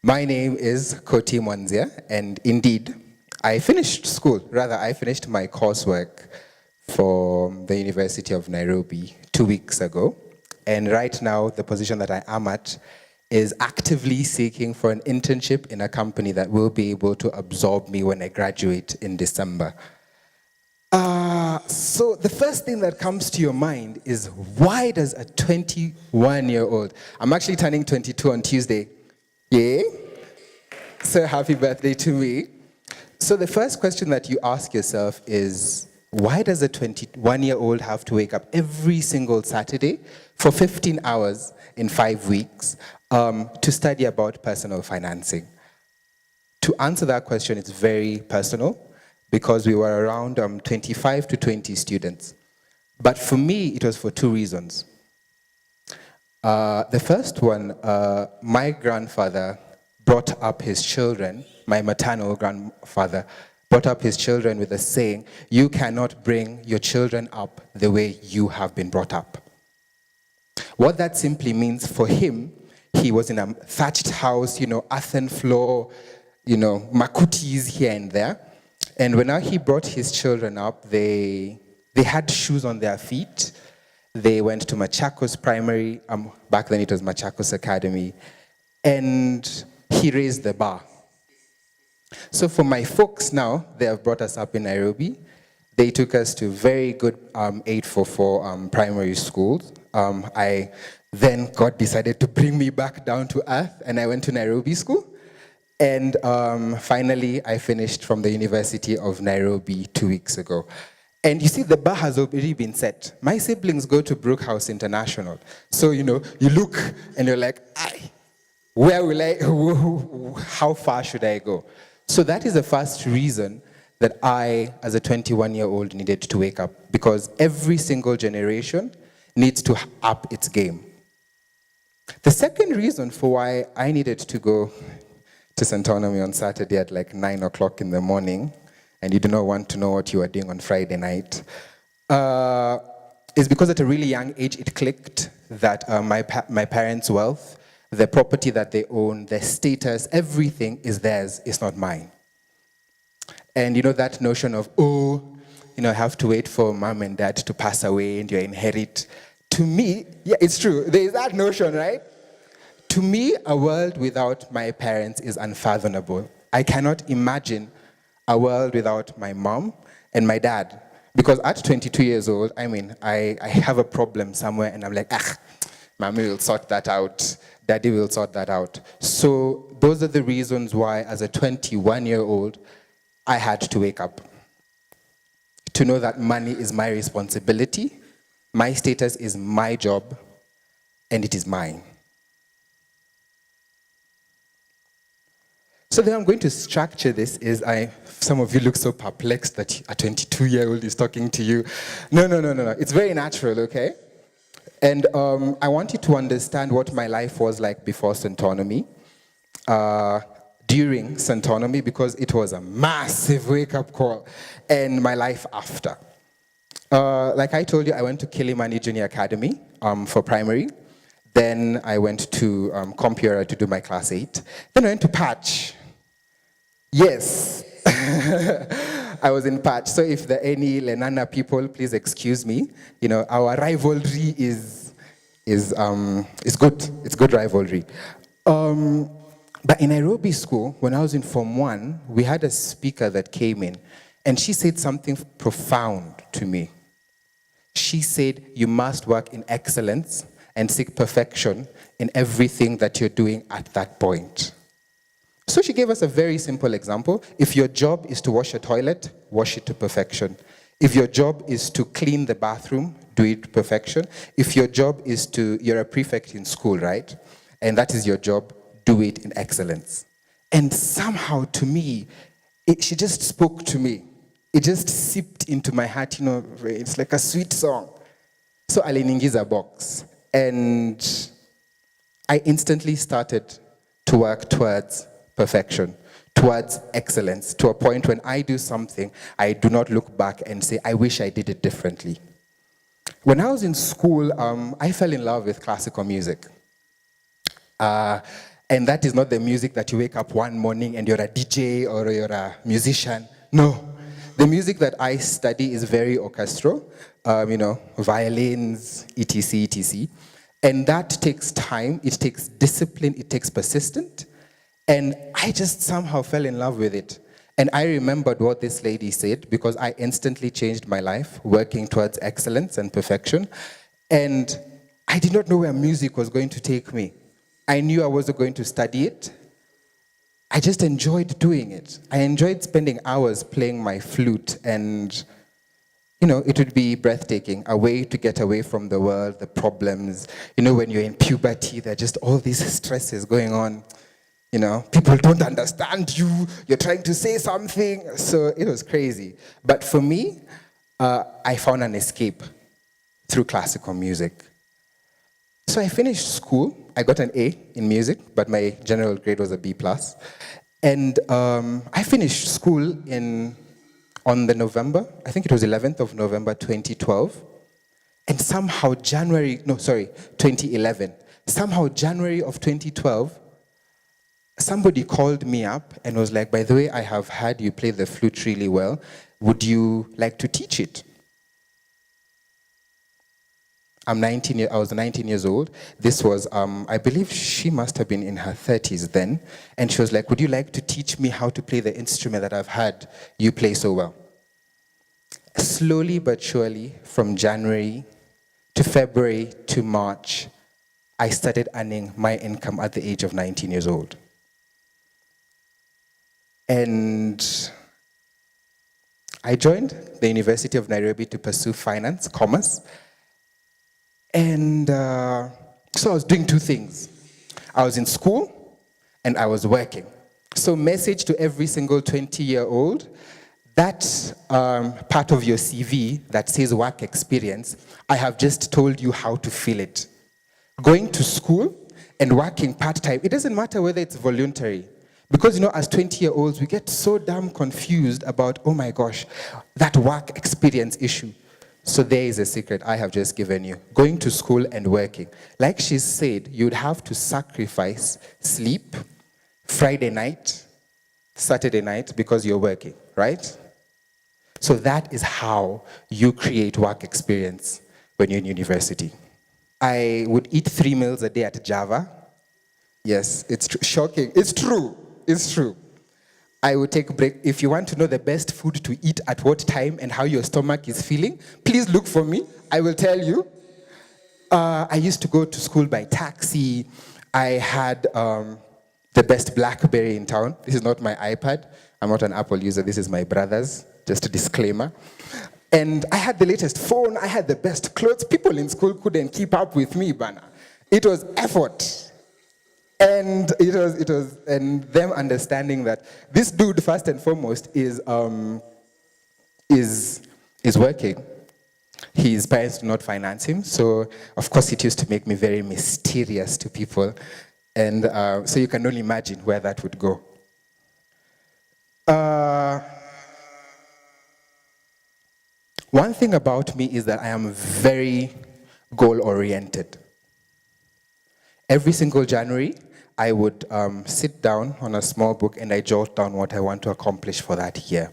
My name is Koti Mwanzia, and indeed, I finished my coursework for the University of Nairobi 2 weeks ago. And right now, the position that I am at is actively seeking for an internship in a company that will be able to absorb me when I graduate in December. So the first thing that comes to your mind is, why does a 21-year-old, I'm actually turning 22 on Tuesday, yeah? So happy birthday to me. So the first question that you ask yourself is, why does a 21-year-old have to wake up every single Saturday for 15 hours in 5 weeks to study about personal financing? To answer that question, it's very personal because we were around 25 to 20 students. But for me, it was for two reasons. The first one, my grandfather brought up his children, my maternal grandfather brought up his children with a saying, you cannot bring your children up the way you have been brought up. What that simply means for him, he was in a thatched house, earthen floor, makutis here and there. And when he brought his children up, they had shoes on their feet. They went to Machakos Primary, back then it was Machakos Academy, and he raised the bar. So for my folks now, they have brought us up in Nairobi. They took us to very good 844 primary schools. Then God decided to bring me back down to earth, and I went to Nairobi school. And finally, I finished from the University of Nairobi 2 weeks ago. And you see, the bar has already been set. My siblings go to Brookhouse International. So, you look and you're like, where will how far should I go? So that is the first reason that I, as a 21-year-old, needed to wake up, because every single generation needs to up its game. The second reason for why I needed to go to Centonomy on Saturday at like 9 o'clock in the morning, and you do not want to know what you are doing on Friday night, is because at a really young age it clicked that my parents' wealth, the property that they own, their status, everything is theirs, it's not mine. And that notion of, I have to wait for mom and dad to pass away and you inherit. To me, yeah, it's true. There is that notion, right? To me, a world without my parents is unfathomable. I cannot imagine a world without my mom and my dad. Because at 22 years old, I have a problem somewhere and I'm like, mommy will sort that out. Daddy will sort that out. So those are the reasons why, as a 21-year-old, I had to wake up. To know that money is my responsibility, my status is my job, and it is mine. So then I'm going to structure this some of you look so perplexed that a 22-year-old is talking to you. No. It's very natural, okay? And I want you to understand what my life was like before Centonomy, during Centonomy, because it was a massive wake-up call, and my life after. Like I told you, I went to Kilimani Junior Academy for primary. Then I went to Compuera to do my class 8. Then I went to Patch. Yes. I was in Patch. So if there are any Lenana people, please excuse me. Our rivalry is good. It's good rivalry. But in Nairobi school, when I was in Form 1, we had a speaker that came in, and she said something profound to me. She said, you must work in excellence and seek perfection in everything that you're doing at that point. So she gave us a very simple example. If your job is to wash a toilet, wash it to perfection. If your job is to clean the bathroom, do it to perfection. If your job is you're a prefect in school, right? And that is your job, do it in excellence. And somehow, to me, she just spoke to me. It just seeped into my heart, it's like a sweet song. So aliningiza box. And I instantly started to work towards perfection, towards excellence, to a point when I do something, I do not look back and say, I wish I did it differently. When I was in school, I fell in love with classical music. And that is not the music that you wake up one morning and you're a DJ or you're a musician. No. The music that I study is very orchestral, violins, etc., etc. And that takes time, it takes discipline, it takes persistence. And I just somehow fell in love with it. And I remembered what this lady said because I instantly changed my life, working towards excellence and perfection. And I did not know where music was going to take me. I knew I wasn't going to study it. I just enjoyed doing it. I enjoyed spending hours playing my flute, and it would be breathtaking, a way to get away from the world, the problems. When you're in puberty, there are just all these stresses going on. People don't understand you. You're trying to say something. So it was crazy. But for me, I found an escape through classical music. So I finished school. I got an A in music, but my general grade was a B+. And I finished school on the November, I think it was 11th of November 2012. And somehow 2011. Somehow January of 2012, somebody called me up and was like, by the way, I have heard you play the flute really well. Would you like to teach it? I was 19 years old. This was, I believe she must have been in her 30s then. And she was like, would you like to teach me how to play the instrument that I've heard you play so well? Slowly but surely, from January to February to March, I started earning my income at the age of 19 years old. And I joined the University of Nairobi to pursue finance, commerce. And so I was doing two things. I was in school and I was working. So message to every single 20-year-old, that part of your CV that says work experience, I have just told you how to fill it. Going to school and working part-time, it doesn't matter whether it's voluntary. Because, as 20-year-olds, we get so damn confused about, oh my gosh, that work experience issue. So there is a secret I have just given you. Going to school and working. Like she said, you'd have to sacrifice sleep, Friday night, Saturday night, because you're working, right? So that is how you create work experience when you're in university. I would eat 3 meals a day at Java. Yes, it's shocking. It's true. It's true. I would take a break. If you want to know the best food to eat at what time and how your stomach is feeling, please look for me. I will tell you. I used to go to school by taxi. I had the best BlackBerry in town. This is not my iPad. I'm not an Apple user. This is my brother's. Just a disclaimer. And I had the latest phone. I had the best clothes. People in school couldn't keep up with me, Bana. It was effort. And it was, and them understanding that this dude, first and foremost, is working. His parents do not finance him, so of course it used to make me very mysterious to people, and so you can only imagine where that would go. One thing about me is that I am very goal-oriented. Every single January, I would sit down on a small book and I jot down what I want to accomplish for that year.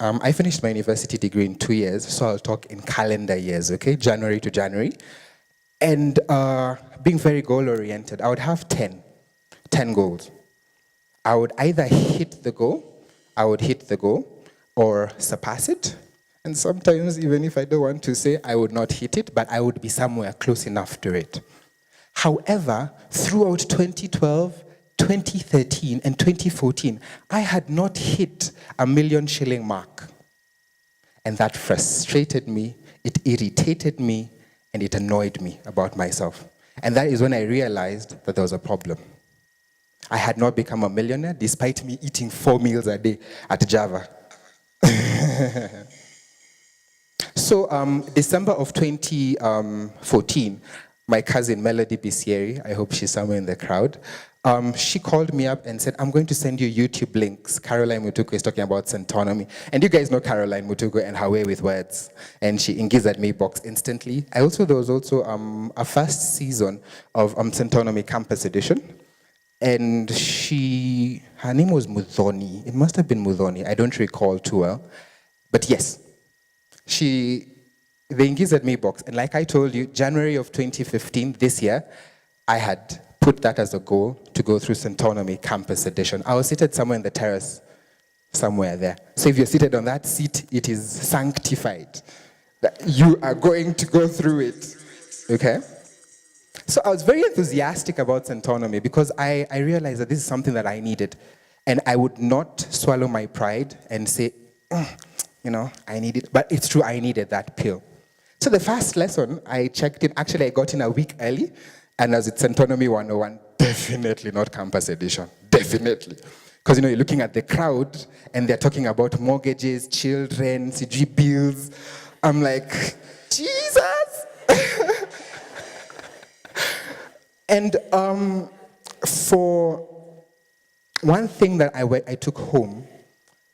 I finished my university degree in 2 years, so I'll talk in calendar years, okay? January to January. And being very goal-oriented, I would have 10 goals. I would either hit the goal, or surpass it. And sometimes, even if I don't want to say I would not hit it, but I would be somewhere close enough to it. However, throughout 2012, 2013, and 2014, I had not hit a 1 million shilling mark. And that frustrated me, it irritated me, and it annoyed me about myself. And that is when I realized that there was a problem. I had not become a millionaire despite me eating 4 meals a day at Java. So December of 2014, my cousin Melody Bisieri, I hope she's somewhere in the crowd, she called me up and said, I'm going to send you YouTube links. Caroline Mutuku is talking about Centonomy. And you guys know Caroline Mutuku and her way with words. And she engaged at me box instantly. There was also a first season of Centonomy Campus Edition. And her name was Mudhoni. It must have been Mudhoni. I don't recall too well. But yes, they engaged at me box. And like I told you, January of 2015, this year, I had put that as a goal to go through Centonomy Campus Edition. I was seated somewhere in the terrace, somewhere there. So if you're seated on that seat, it is sanctified. That you are going to go through it, okay? So I was very enthusiastic about Centonomy because I realized that this is something that I needed. And I would not swallow my pride and say, I need it. But it's true, I needed that pill. So the first lesson, I checked in. Actually, I got in a week early. And as it's Centonomy 101, definitely not Campus Edition. Definitely. Because, you're looking at the crowd, and they're talking about mortgages, children, CG bills. I'm like, Jesus! And for one thing that I took home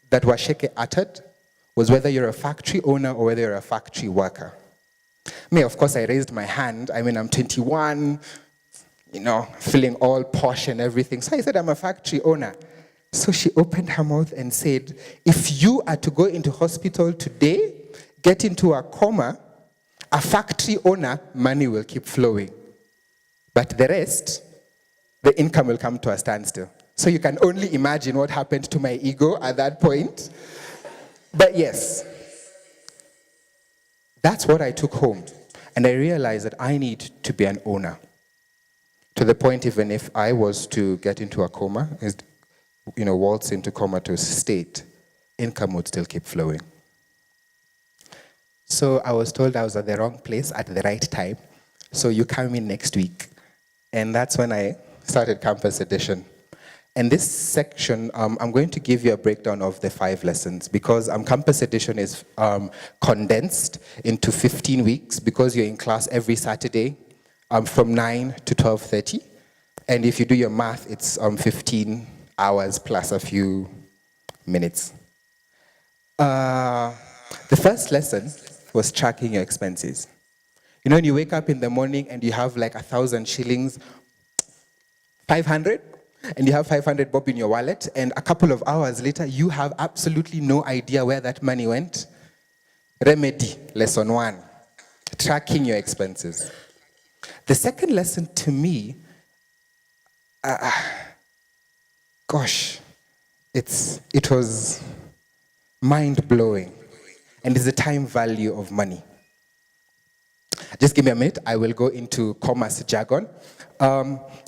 that Washeke uttered was whether you're a factory owner or whether you're a factory worker. Me, of course, I raised my hand. I'm 21, feeling all posh and everything. So I said, I'm a factory owner. So she opened her mouth and said, if you are to go into hospital today, get into a coma, a factory owner, money will keep flowing. But the rest, the income will come to a standstill. So you can only imagine what happened to my ego at that point. But yes, that's what I took home. And I realized that I need to be an owner. To the point, even if I was to get into a coma, waltz into comatose state, income would still keep flowing. So I was told I was at the wrong place at the right time. So you come in next week. And that's when I started Campus Edition. And this section, I'm going to give you a breakdown of the 5 lessons because Campus Edition is condensed into 15 weeks because you're in class every Saturday from 9 to 12:30. And if you do your math, it's 15 hours plus a few minutes. The first lesson was tracking your expenses. When you wake up in the morning and you have like 1,000 shillings, 500, and you have 500 bob in your wallet, and a couple of hours later, you have absolutely no idea where that money went. Remedy, lesson 1, tracking your expenses. The second lesson to me, it was mind-blowing, and it's the time value of money. Just give me a minute, I will go into commerce jargon.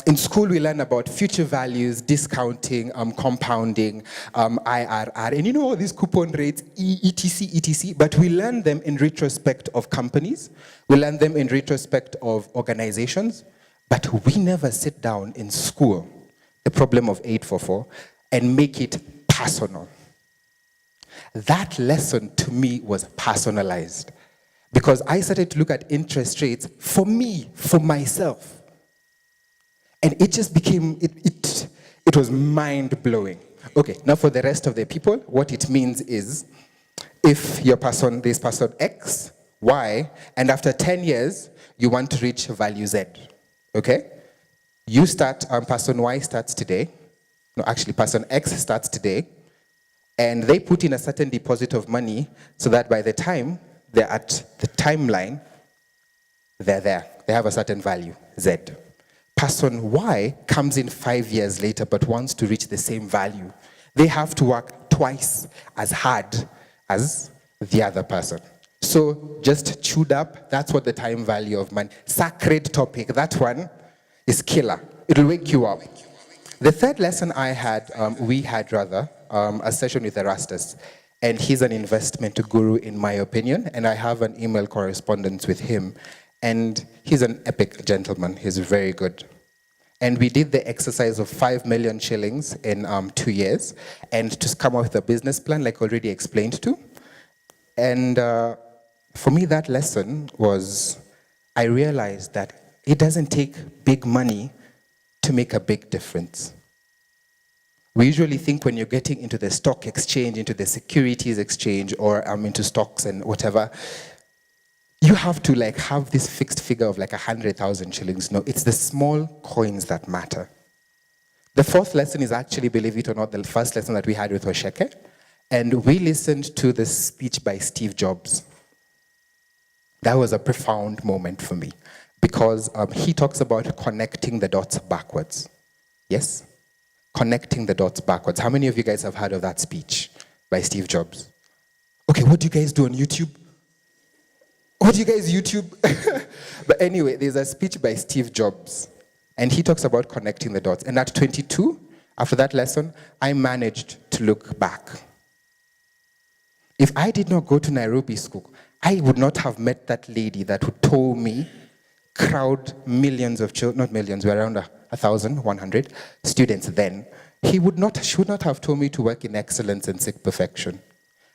In school, we learn about future values, discounting, compounding, IRR, and all these coupon rates, etc., but we learn them in retrospect of companies, we learn them in retrospect of organizations, but we never sit down in school, the problem of 844, and make it personal. That lesson to me was personalized because I started to look at interest rates for me, for myself. And it just became, it was mind-blowing. Okay, now for the rest of the people, what it means is, if there's person X, Y, and after 10 years, you want to reach value Z, okay? You start, person Y starts today. No, actually, person X starts today. And they put in a certain deposit of money so that by the time they're at the timeline, they're there. They have a certain value, Z. Person Y comes in 5 years later but wants to reach the same value. They have to work twice as hard as the other person. So just chewed up, that's what the time value of money. Sacred topic, that one is killer. It'll wake you up. The third lesson we had a session with Erastus. And he's an investment guru in my opinion. And I have an email correspondence with him. And he's an epic gentleman. He's very good. And we did the exercise of 5 million shillings in 2 years, and to come up with a business plan, like already explained to. And for me, that lesson was, I realized that it doesn't take big money to make a big difference. We usually think when you're getting into the stock exchange, into the securities exchange, or into stocks and whatever, you have to like have this fixed figure of like 100,000 shillings. No, it's the small coins that matter. The fourth lesson is actually, believe it or not, the first lesson that we had with Osheke. And we listened to the speech by Steve Jobs. That was a profound moment for me because he talks about connecting the dots backwards. Yes? Connecting the dots backwards. How many of you guys have heard of that speech by Steve Jobs? Okay, what do you guys do on YouTube? What do you guys YouTube? But anyway, there's a speech by Steve Jobs, and he talks about connecting the dots. And at 22, after that lesson, I managed to look back. If I did not go to Nairobi school, I would not have met that lady that would told me crowd millions of children, not millions, we're around 1,100 students then. She would not have told me to work in excellence and seek perfection.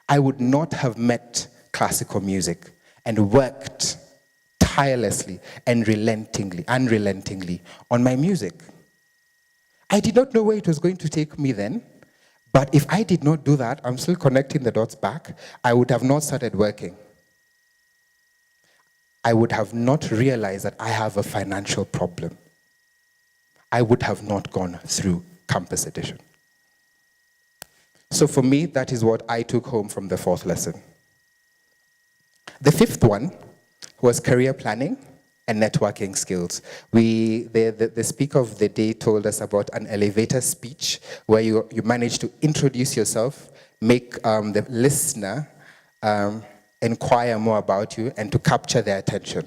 I would not have met classical music and worked tirelessly and unrelentingly on my music. I did not know where it was going to take me then, but if I did not do that, I'm still connecting the dots back, I would have not started working. I would have not realized that I have a financial problem. I would have not gone through Campus Edition. So for me, that is what I took home from the fourth lesson. The fifth one was career planning and networking skills. The speaker of the day told us about an elevator speech where you manage to introduce yourself, make the listener inquire more about you, and to capture their attention.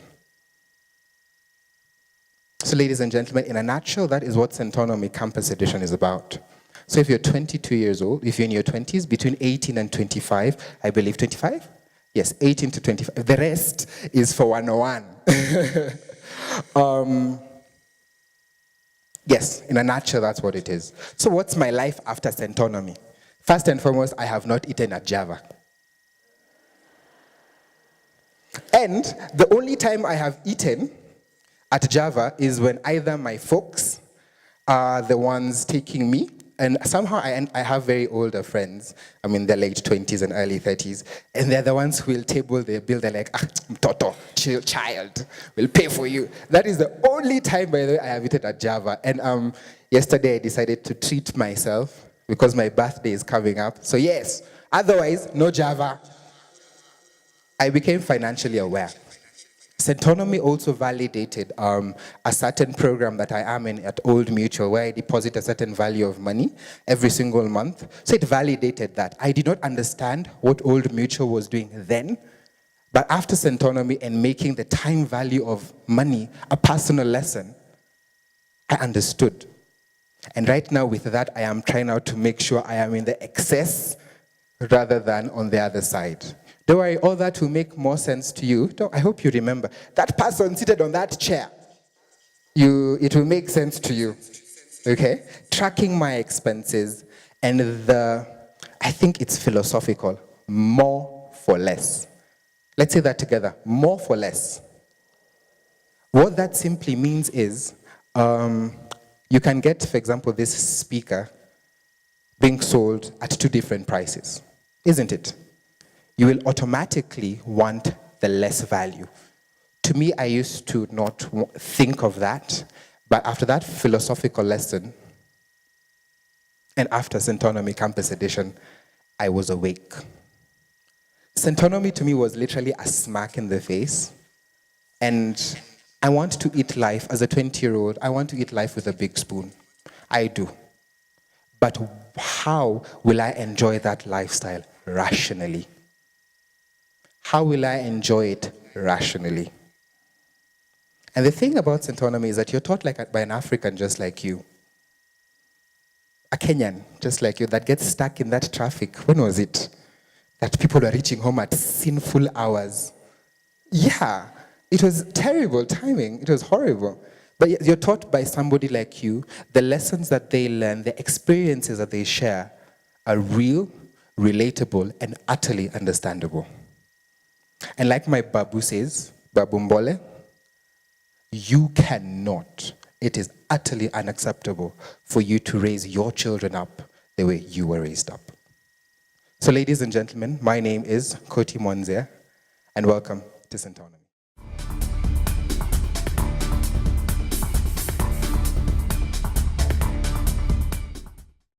So ladies and gentlemen, in a nutshell, that is what Centonomy Campus Edition is about. So if you're 22 years old, if you're in your 20s, between 18 and 25, I believe 25? Yes, 18 to 25. The rest is for 101. Yes, in a nutshell, that's what it is. So what's my life after Centonomy? First and foremost, I have not eaten at Java. And the only time I have eaten at Java is when either my folks are the ones taking me, and somehow I have very older friends, they're late 20s and early 30s, and they're the ones who will table their bill. They're like, Toto, chill, child, we'll pay for you. That is the only time, by the way, I have eaten at Java. And yesterday I decided to treat myself because my birthday is coming up. So yes, otherwise, no Java. I became financially aware. Centonomy also validated a certain program that I am in at Old Mutual, where I deposit a certain value of money every single month. So it validated that. I did not understand what Old Mutual was doing then, but after Centonomy and making the time value of money a personal lesson, I understood. And right now with that, I am trying now to make sure I am in the excess rather than on the other side. Don't worry, all that will make more sense to you. I hope you remember. That person seated on that chair, it will make sense to you, okay? Tracking my expenses and I think it's philosophical, more for less. Let's say that together, more for less. What that simply means is, you can get, for example, this speaker being sold at 2 different prices, isn't it? You will automatically want the less value. To me, I used to not think of that, but after that philosophical lesson, and after Centonomy Campus Edition, I was awake. Centonomy to me was literally a smack in the face, and I want to eat life, as a 20-year-old, I want to eat life with a big spoon. I do. But how will I enjoy that lifestyle rationally? How will I enjoy it rationally? And the thing about Centonomy is that you're taught by an African just like you. A Kenyan just like you that gets stuck in that traffic. When was it? That people were reaching home at sinful hours. Yeah, it was terrible timing. It was horrible. But you're taught by somebody like you, the lessons that they learn, the experiences that they share are real, relatable, and utterly understandable. And like my Babu says, Babu Mbole, You cannot. It is utterly unacceptable for you to raise your children up the way you were raised up. So ladies and gentlemen, my name is Koti Mwanzia, and welcome to Centonomy.